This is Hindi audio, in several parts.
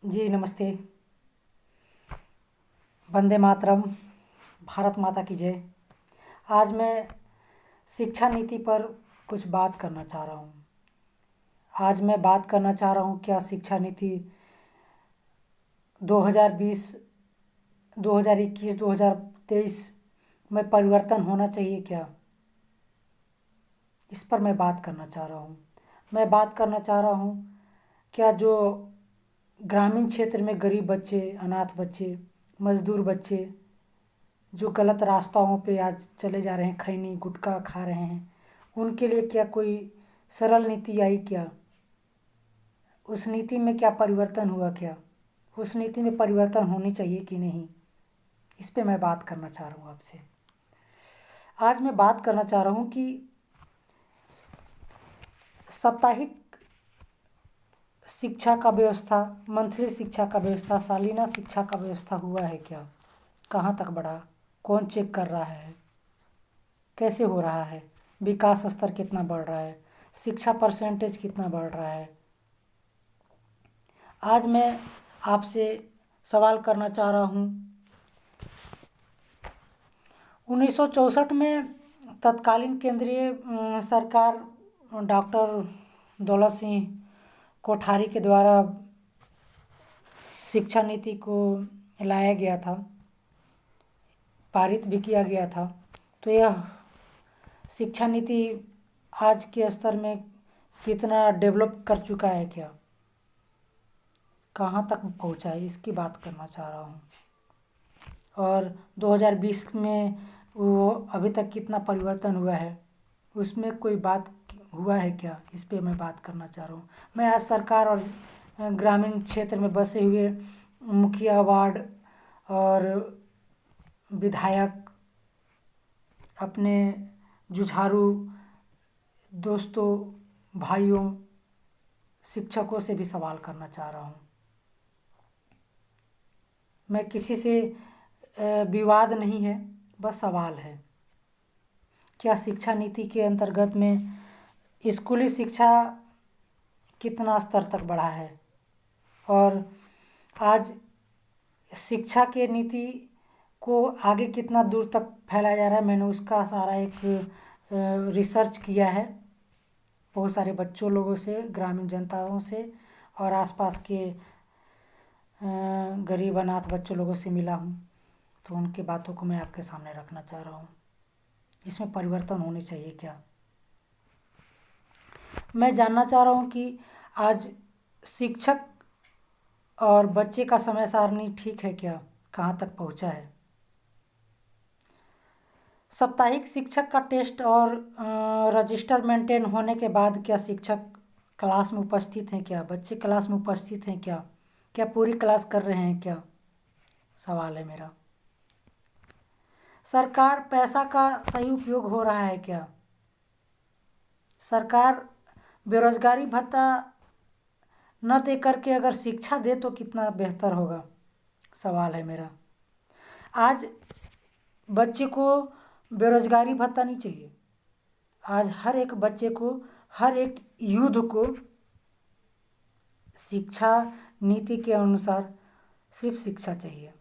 जी नमस्ते। वंदे मातरम। भारत माता की जय। आज मैं शिक्षा नीति पर कुछ बात करना चाह रहा हूँ। आज मैं बात करना चाह रहा हूँ क्या शिक्षा नीति 2020, 2021, 2023 में परिवर्तन होना चाहिए क्या, इस पर मैं बात करना चाह रहा हूँ। मैं बात करना चाह रहा हूँ क्या जो ग्रामीण क्षेत्र में गरीब बच्चे, अनाथ बच्चे, मजदूर बच्चे जो गलत रास्ताओं पे आज चले जा रहे हैं, खैनी गुटखा खा रहे हैं, उनके लिए क्या कोई सरल नीति आई क्या? उस नीति में क्या परिवर्तन हुआ क्या? उस नीति में परिवर्तन होनी चाहिए कि नहीं, इस पे मैं बात करना चाह रहा हूँ आपसे। आज मैं बात करना चाह रहा हूँ कि साप्ताहिक शिक्षा का व्यवस्था, मंथली शिक्षा का व्यवस्था, सालाना शिक्षा का व्यवस्था हुआ है क्या? कहाँ तक बढ़ा? कौन चेक कर रहा है? कैसे हो रहा है? विकास स्तर कितना बढ़ रहा है? शिक्षा परसेंटेज कितना बढ़ रहा है? आज मैं आपसे सवाल करना चाह रहा हूँ। 1964 में तत्कालीन केंद्रीय सरकार डॉक्टर दौलत सिंह कोठारी के द्वारा शिक्षा नीति को लाया गया था, पारित भी किया गया था। तो यह शिक्षा नीति आज के स्तर में कितना डेवलप कर चुका है क्या, कहाँ तक पहुँचा है, इसकी बात करना चाह रहा हूँ। और 2020 में वो अभी तक कितना परिवर्तन हुआ है, उसमें कोई बात हुआ है क्या, इस पे मैं बात करना चाह रहा हूँ। मैं आज सरकार और ग्रामीण क्षेत्र में बसे हुए मुखिया, वार्ड और विधायक, अपने जुझारू दोस्तों, भाइयों, शिक्षकों से भी सवाल करना चाह रहा हूँ। मैं किसी से विवाद नहीं है, बस सवाल है। क्या शिक्षा नीति के अंतर्गत में स्कूली शिक्षा कितना स्तर तक बढ़ा है और आज शिक्षा के नीति को आगे कितना दूर तक फैलाया जा रहा है? मैंने उसका सारा एक रिसर्च किया है, बहुत सारे बच्चों लोगों से, ग्रामीण जनताओं से और आसपास के गरीब अनाथ बच्चों लोगों से मिला हूँ। तो उनकी बातों को मैं आपके सामने रखना चाह रहा हूँ। इसमें परिवर्तन होने चाहिए क्या? मैं जानना चाह रहा हूँ कि आज शिक्षक और बच्चे का समय सारणी ठीक है क्या, कहाँ तक पहुँचा है? साप्ताहिक शिक्षक का टेस्ट और रजिस्टर मेंटेन होने के बाद क्या शिक्षक क्लास में उपस्थित हैं क्या? बच्चे क्लास में उपस्थित हैं क्या? क्या पूरी क्लास कर रहे हैं क्या? सवाल है मेरा। सरकार पैसा का सही उपयोग हो रहा है क्या? सरकार बेरोजगारी भत्ता न दे करके अगर शिक्षा दे तो कितना बेहतर होगा, सवाल है मेरा। आज बच्चे को बेरोजगारी भत्ता नहीं चाहिए। आज हर एक बच्चे को, हर एक यूथ को शिक्षा नीति के अनुसार सिर्फ शिक्षा चाहिए।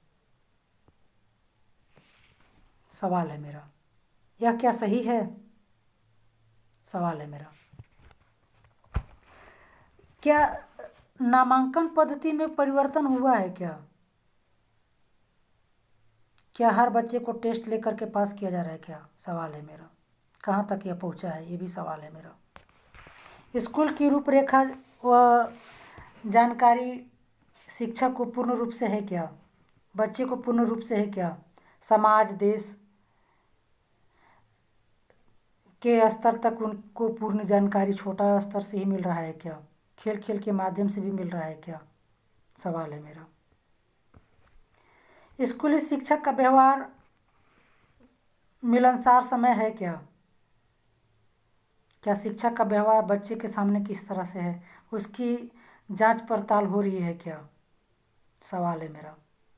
सवाल है मेरा, यह क्या सही है? सवाल है मेरा। क्या नामांकन पद्धति में परिवर्तन हुआ है क्या? क्या हर बच्चे को टेस्ट लेकर के पास किया जा रहा है क्या? सवाल है मेरा। कहाँ तक यह पहुँचा है, ये भी सवाल है मेरा। स्कूल की रूपरेखा व जानकारी शिक्षक को पूर्ण रूप से है क्या? बच्चे को पूर्ण रूप से है क्या? समाज, देश के स्तर तक उनको पूर्ण जानकारी छोटा स्तर से ही मिल रहा है क्या? खेल खेल के माध्यम से भी मिल रहा है क्या? सवाल है मेरा। स्कूली शिक्षक का व्यवहार मिलनसार समय है क्या? क्या शिक्षक का व्यवहार बच्चे के सामने किस तरह से है, उसकी जांच पड़ताल हो रही है क्या? सवाल है मेरा।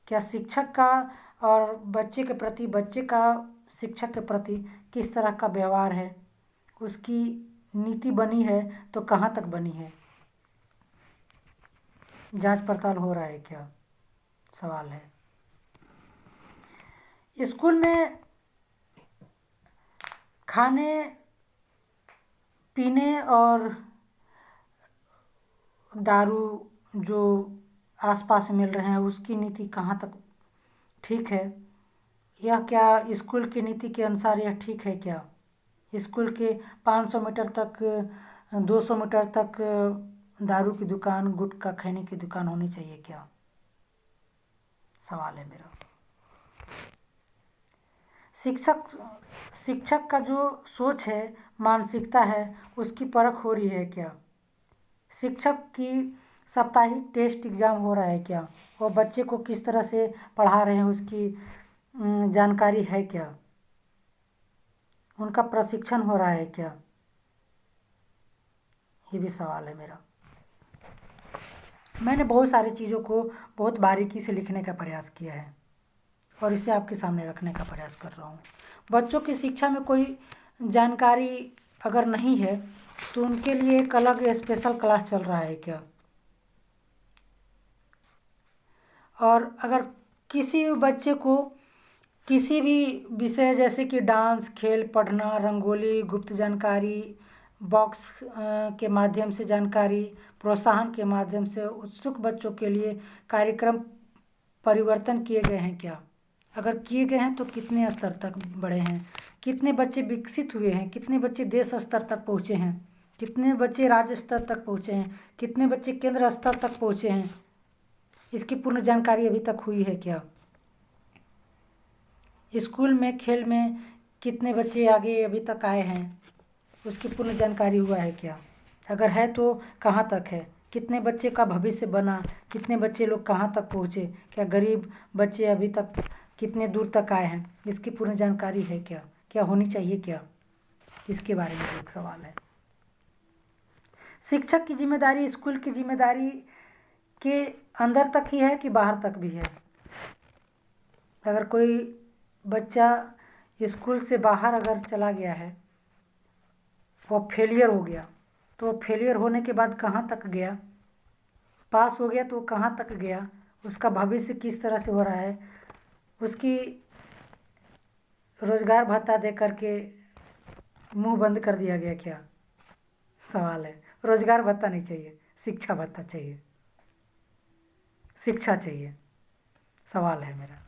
क्या शिक्षक का और बच्चे के प्रति, बच्चे का शिक्षक के प्रति किस तरह का व्यवहार है, उसकी नीति बनी है तो कहाँ तक बनी है? जांच पड़ताल हो रहा है क्या, सवाल है। स्कूल में खाने पीने और दारू जो आसपास मिल रहे हैं उसकी नीति कहाँ तक ठीक है? यह क्या स्कूल की नीति के अनुसार यह ठीक है क्या? स्कूल के 500 मीटर तक 200 मीटर तक दारू की दुकान, गुटखा खैनी की दुकान होनी चाहिए क्या, सवाल है मेरा। शिक्षक का जो सोच है, मानसिकता है, उसकी परख हो रही है क्या? शिक्षक की साप्ताहिक टेस्ट एग्ज़ाम हो रहा है क्या? और बच्चे को किस तरह से पढ़ा रहे हैं उसकी जानकारी है क्या? उनका प्रशिक्षण हो रहा है क्या? ये भी सवाल है मेरा। मैंने बहुत सारी चीज़ों को बहुत बारीकी से लिखने का प्रयास किया है और इसे आपके सामने रखने का प्रयास कर रहा हूँ। बच्चों की शिक्षा में कोई जानकारी अगर नहीं है तो उनके लिए एक अलग स्पेशल क्लास चल रहा है क्या? और अगर किसी भी बच्चे को किसी भी विषय जैसे कि डांस, खेल, पढ़ना, रंगोली, गुप्त जानकारी, बॉक्स के माध्यम से जानकारी, प्रोत्साहन के माध्यम से उत्सुक बच्चों के लिए कार्यक्रम परिवर्तन किए गए हैं क्या? अगर किए गए हैं तो कितने स्तर तक बढ़े हैं? कितने बच्चे विकसित हुए हैं? कितने बच्चे देश स्तर तक पहुँचे हैं? कितने बच्चे राज्य स्तर तक पहुँचे हैं? कितने बच्चे केंद्र स्तर तक पहुँचे हैं? इसकी पूर्ण जानकारी अभी तक हुई है क्या? स्कूल में खेल में कितने बच्चे आगे अभी तक आए हैं, उसकी पूर्ण जानकारी हुआ है क्या? अगर है तो कहाँ तक है? कितने बच्चे का भविष्य बना? कितने बच्चे लोग कहाँ तक पहुँचे? क्या गरीब बच्चे अभी तक कितने दूर तक आए हैं, इसकी पूर्ण जानकारी है क्या? क्या होनी चाहिए क्या? इसके बारे में एक सवाल है। शिक्षक की जिम्मेदारी स्कूल की जिम्मेदारी के अंदर तक ही है कि बाहर तक भी है? अगर कोई बच्चा स्कूल से बाहर अगर चला गया है, वो फेलियर हो गया, तो फेलियर होने के बाद कहाँ तक गया? पास हो गया तो कहाँ तक गया? उसका भविष्य किस तरह से हो रहा है? उसकी रोजगार भत्ता दे करके मुंह बंद कर दिया गया क्या, सवाल है। रोजगार भत्ता नहीं चाहिए, शिक्षा भत्ता चाहिए, शिक्षा चाहिए, सवाल है मेरा।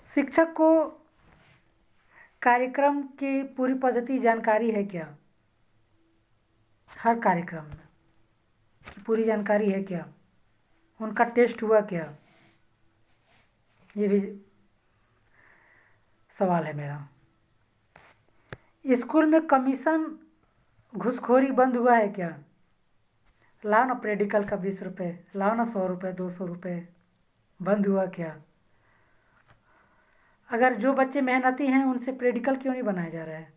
शिक्षक को कार्यक्रम की पूरी पद्धति जानकारी है क्या? हर कार्यक्रम में पूरी जानकारी है क्या? उनका टेस्ट हुआ क्या? ये भी सवाल है मेरा। स्कूल में कमीशन घूसखोरी बंद हुआ है क्या? लाओ ना प्रेडिकल का 20 रुपये, लाओ ना 100 रुपये, 200 रुपये, बंद हुआ क्या? अगर जो बच्चे मेहनती हैं उनसे प्रेडिकल क्यों नहीं बनाया जा रहा है,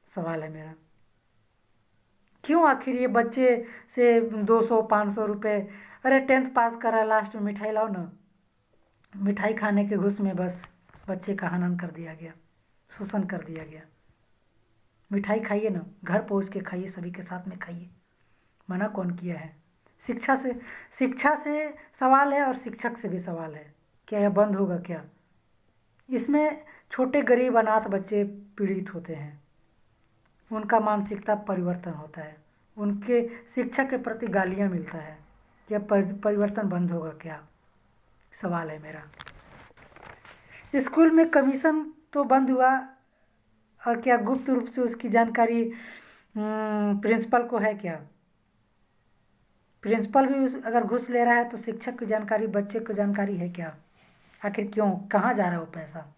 सवाल है मेरा। क्यों आखिर ये बच्चे से 200-500 रुपये, अरे 10th पास कर रहा है, लास्ट में मिठाई लाओ ना, मिठाई खाने के घुस में बस बच्चे का हनन कर दिया गया, शोषण कर दिया गया। मिठाई खाइए ना, घर पहुंच के खाइए, सभी के साथ में खाइए, मना कौन किया है? शिक्षा से सवाल है और शिक्षक से भी सवाल है। क्या यह बंद होगा क्या? इसमें छोटे गरीब अनाथ बच्चे पीड़ित होते हैं, उनका मानसिकता परिवर्तन होता है, उनके शिक्षक के प्रति गालियाँ मिलता है। क्या परिवर्तन बंद होगा क्या, सवाल है मेरा। स्कूल में कमीशन तो बंद हुआ, और क्या गुप्त रूप से उसकी जानकारी प्रिंसिपल को है क्या? प्रिंसिपल भी अगर घूस ले रहा है तो शिक्षक की जानकारी, बच्चे को जानकारी है क्या? आखिर क्यों, कहाँ जा रहा है वो पैसा,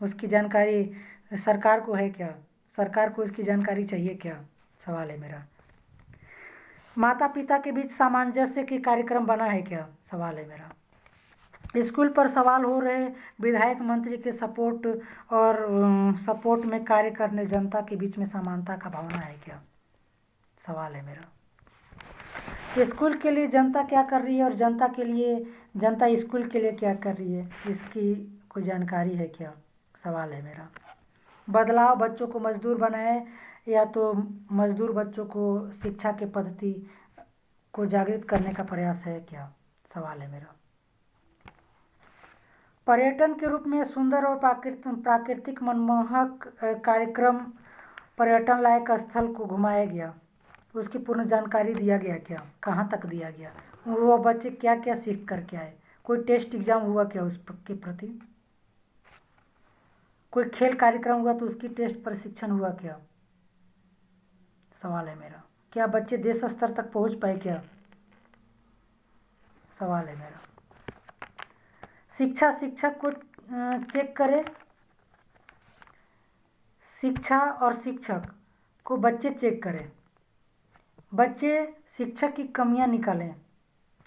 उसकी जानकारी सरकार को है क्या? सरकार को उसकी जानकारी चाहिए क्या, सवाल है मेरा। माता पिता के बीच सामंजस्य के कार्यक्रम बना है क्या, सवाल है मेरा। स्कूल पर सवाल हो रहे विधायक मंत्री के सपोर्ट में कार्य करने जनता के बीच में समानता का भावना है क्या, सवाल है मेरा। स्कूल के लिए जनता क्या कर रही है और जनता स्कूल के लिए क्या कर रही है, इसकी कोई जानकारी है क्या, सवाल है मेरा। बदलाव बच्चों को मजदूर बनाए या तो मजदूर बच्चों को शिक्षा के पद्धति को जागृत करने का प्रयास है क्या, सवाल है मेरा। पर्यटन के रूप में सुंदर और प्राकृतिक मनमोहक कार्यक्रम पर्यटन लायक स्थल को घुमाया गया, उसकी पूर्ण जानकारी दिया गया क्या, कहाँ तक दिया गया, वो बच्चे क्या क्या सीख करके आए, कोई टेस्ट एग्जाम हुआ क्या उस के प्रति, कोई खेल कार्यक्रम हुआ तो उसकी टेस्ट प्रशिक्षण हुआ क्या, सवाल है मेरा। क्या बच्चे देश स्तर तक पहुंच पाए क्या, सवाल है मेरा। शिक्षक को चेक करे, शिक्षा और शिक्षक को बच्चे चेक करें, बच्चे शिक्षक की कमियां निकालें,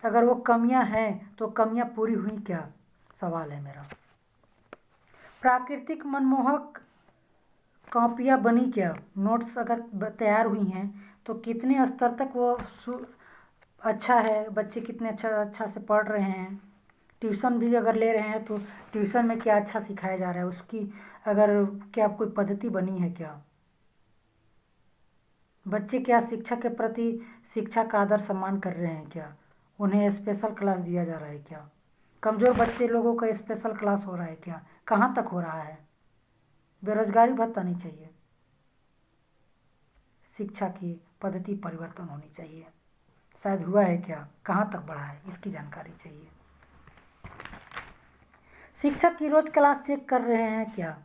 अगर वो कमियां हैं तो कमियां पूरी हुई क्या, सवाल है मेरा। प्राकृतिक मनमोहक कॉपियाँ बनी क्या, नोट्स अगर तैयार हुई हैं तो कितने स्तर तक वो अच्छा है, बच्चे कितने अच्छा से पढ़ रहे हैं, ट्यूशन भी अगर ले रहे हैं तो ट्यूशन में क्या अच्छा सिखाया जा रहा है, उसकी अगर क्या कोई पद्धति बनी है क्या, बच्चे क्या शिक्षा के प्रति शिक्षा का आदर सम्मान कर रहे हैं क्या, उन्हें स्पेशल क्लास दिया जा रहा है क्या, कमज़ोर बच्चे लोगों का स्पेशल क्लास हो रहा है क्या, कहाँ तक हो रहा है, बेरोजगारी भत्ता नहीं चाहिए, शिक्षा की पद्धति परिवर्तन होनी चाहिए, शायद हुआ है क्या, कहाँ तक बढ़ा है, इसकी जानकारी चाहिए। शिक्षक की रोज क्लास चेक कर रहे हैं क्या,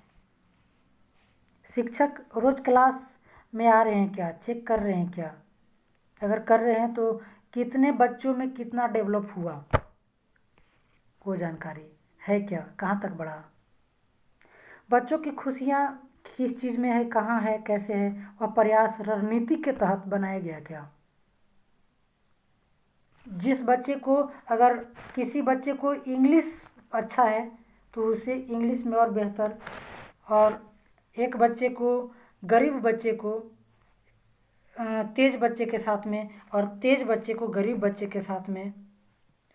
शिक्षक रोज क्लास में आ रहे हैं क्या, चेक कर रहे हैं क्या, अगर कर रहे हैं तो कितने बच्चों में कितना डेवलप हुआ, वो जानकारी है क्या, कहाँ तक बढ़ा, बच्चों की खुशियाँ किस चीज़ में है, कहाँ है, कैसे है, और प्रयास रणनीति के तहत बनाया गया क्या, जिस बच्चे को अगर किसी बच्चे को इंग्लिश अच्छा है तो उसे इंग्लिश में और बेहतर, और एक बच्चे को गरीब बच्चे को तेज बच्चे के साथ में, और तेज बच्चे को गरीब बच्चे के साथ में,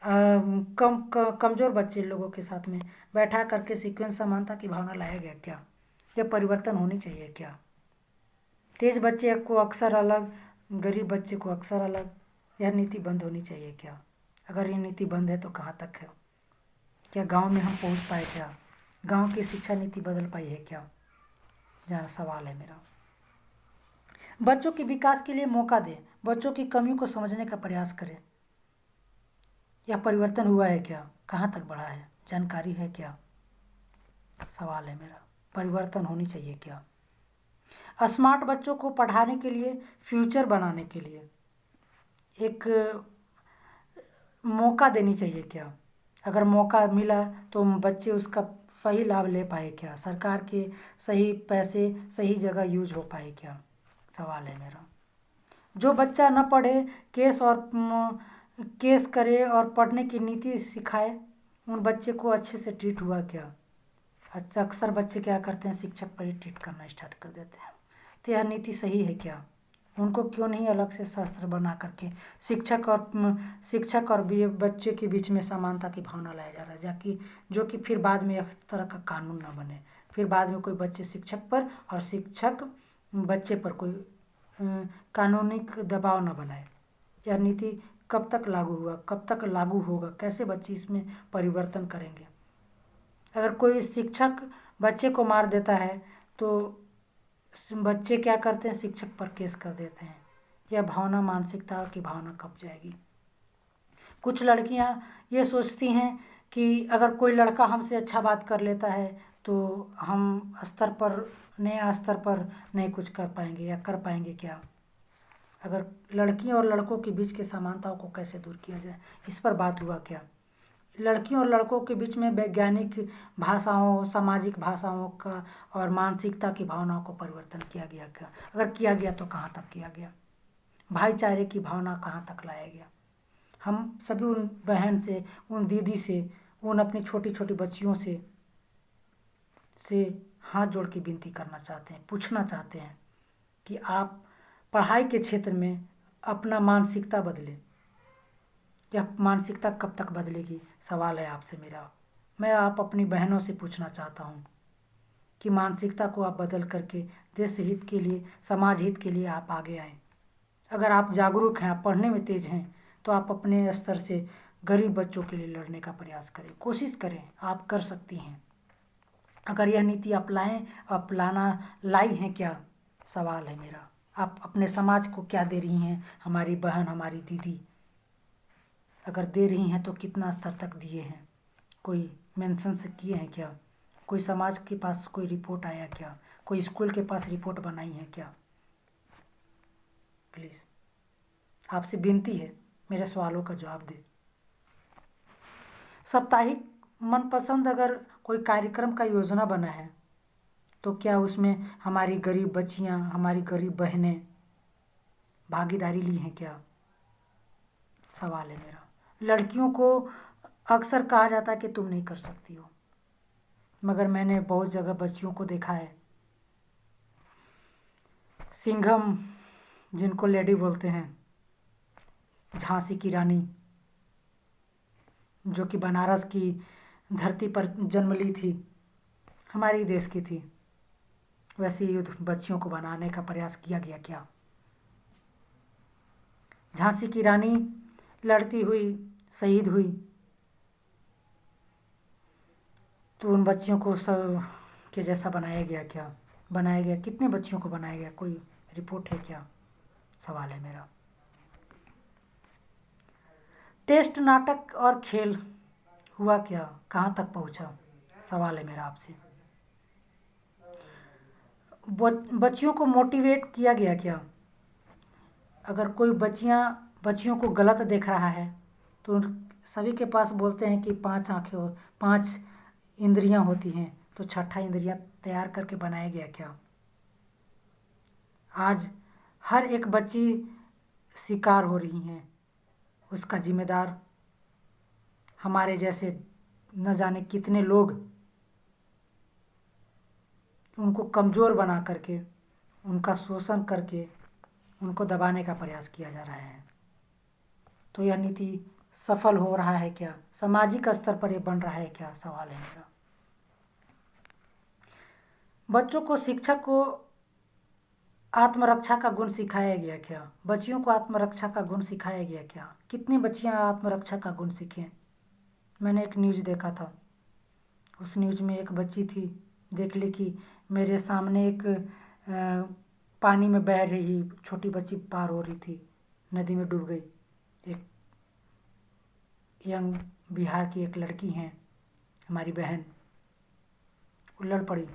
कमज़ोर बच्चे लोगों के साथ में बैठा करके सीक्वेंस समानता की भावना लाया गया क्या, ये परिवर्तन होनी चाहिए क्या, तेज बच्चे को अक्सर अलग, गरीब बच्चे को अक्सर अलग, यह नीति बंद होनी चाहिए क्या, अगर ये नीति बंद है तो कहाँ तक है, क्या गांव में हम पहुंच पाए क्या, गांव की शिक्षा नीति बदल पाई है क्या, जहाँ सवाल है मेरा। बच्चों के विकास के लिए मौका दें, बच्चों की कमियों को समझने का प्रयास करें, यह परिवर्तन हुआ है क्या, कहाँ तक बढ़ा है, जानकारी है क्या, सवाल है मेरा। परिवर्तन होनी चाहिए क्या, स्मार्ट बच्चों को पढ़ाने के लिए, फ्यूचर बनाने के लिए एक मौका देनी चाहिए क्या, अगर मौका मिला तो बच्चे उसका सही लाभ ले पाए क्या, सरकार के सही पैसे सही जगह यूज हो पाए क्या, सवाल है मेरा। जो बच्चा न पढ़े केस करे और पढ़ने की नीति सिखाए, उन बच्चे को अच्छे से ट्रीट हुआ क्या, अच्छा अक्सर बच्चे क्या करते हैं, शिक्षक पर ही ट्रीट करना स्टार्ट कर देते हैं, तो यह नीति सही है क्या, उनको क्यों नहीं अलग से शास्त्र बना करके शिक्षक और बच्चे के बीच में समानता की भावना लाया जा रहा है, जाकि जो कि फिर बाद में इस तरह का कानून ना बने, फिर बाद में कोई बच्चे शिक्षक पर और शिक्षक बच्चे पर कोई कानूनी दबाव न बनाए। यह नीति कब तक लागू हुआ, कब तक लागू होगा, कैसे बच्चे इसमें परिवर्तन करेंगे। अगर कोई शिक्षक बच्चे को मार देता है तो बच्चे क्या करते हैं, शिक्षक पर केस कर देते हैं। यह भावना, मानसिकता की भावना कब जाएगी। कुछ लड़कियां ये सोचती हैं कि अगर कोई लड़का हमसे अच्छा बात कर लेता है तो हम नया स्तर पर नहीं कुछ कर पाएंगे या कर पाएंगे क्या। अगर लड़कियों और लड़कों के बीच के समानताओं को कैसे दूर किया जाए, इस पर बात हुआ क्या। लड़कियों और लड़कों के बीच में वैज्ञानिक भाषाओं, सामाजिक भाषाओं का और मानसिकता की भावनाओं को परिवर्तन किया गया क्या। अगर किया गया तो कहाँ तक किया गया। भाईचारे की भावना कहाँ तक लाया गया। हम सभी उन बहन से, उन दीदी से, उन अपनी छोटी छोटी बच्चियों से हाथ जोड़ के विनती करना चाहते हैं, पूछना चाहते हैं कि आप पढ़ाई के क्षेत्र में अपना मानसिकता बदलें। यह मानसिकता कब तक बदलेगी, सवाल है आपसे मेरा। मैं आप अपनी बहनों से पूछना चाहता हूँ कि मानसिकता को आप बदल करके देश हित के लिए, समाज हित के लिए आप आगे आएँ। अगर आप जागरूक हैं, आप पढ़ने में तेज हैं तो आप अपने स्तर से गरीब बच्चों के लिए लड़ने का प्रयास करें, कोशिश करें, आप कर सकती हैं। अगर यह नीति अपनाना लाई हैं क्या, सवाल है मेरा। आप अपने समाज को क्या दे रही हैं, हमारी बहन, हमारी दीदी? अगर दे रही हैं तो कितना स्तर तक दिए हैं? कोई मेंशन से किए हैं क्या? कोई समाज के पास कोई रिपोर्ट आया क्या? कोई स्कूल के पास रिपोर्ट बनाई है क्या? प्लीज़ आपसे विनती है, मेरे सवालों का जवाब दे। साप्ताहिक मनपसंद अगर कोई कार्यक्रम का योजना बना है तो क्या उसमें हमारी गरीब बच्चियां, हमारी गरीब बहनें भागीदारी ली हैं क्या? सवाल है मेरा। लड़कियों को अक्सर कहा जाता है कि तुम नहीं कर सकती हो, मगर मैंने बहुत जगह बच्चियों को देखा है। सिंघम, जिनको लेडी बोलते हैं, झांसी की रानी, जो कि बनारस की धरती पर जन्म ली थी, हमारे ही देश की थी, वैसे युद्ध बच्चियों को बनाने का प्रयास किया गया क्या? झांसी की रानी लड़ती हुई शहीद हुई, तो उन बच्चियों को सब के जैसा बनाया गया क्या? बनाया गया? कितने बच्चियों को बनाया गया? कोई रिपोर्ट है क्या? सवाल है मेरा। टेस्ट, नाटक और खेल हुआ क्या? कहाँ तक पहुँचा? सवाल है मेरा आपसे। बच्चियों को मोटिवेट किया गया क्या? अगर कोई बच्चियों को गलत देख रहा है तो सभी के पास बोलते हैं कि 5 आँखें, 5 इंद्रियां होती हैं, तो छठा इंद्रियां तैयार करके बनाया गया क्या? आज हर एक बच्ची शिकार हो रही हैं, उसका जिम्मेदार हमारे जैसे न जाने कितने लोग उनको कमज़ोर बना करके, उनका शोषण करके उनको दबाने का प्रयास किया जा रहा है। तो यह नीति सफल हो रहा है क्या? सामाजिक स्तर पर यह बन रहा है क्या? सवाल है मेरा। बच्चों को, शिक्षक को आत्मरक्षा का गुण सिखाया गया क्या? बच्चियों को आत्मरक्षा का गुण सिखाया गया क्या? कितनी बच्चियां आत्मरक्षा का गुण सीखें? मैंने एक न्यूज़ देखा था, उस न्यूज़ में एक बच्ची थी, देख ली कि मेरे सामने एक पानी में बह रही छोटी बच्ची पार हो रही थी, नदी में डूब गई। एक यंग बिहार की एक लड़की हैं, हमारी बहन, वो लड़ पड़ी।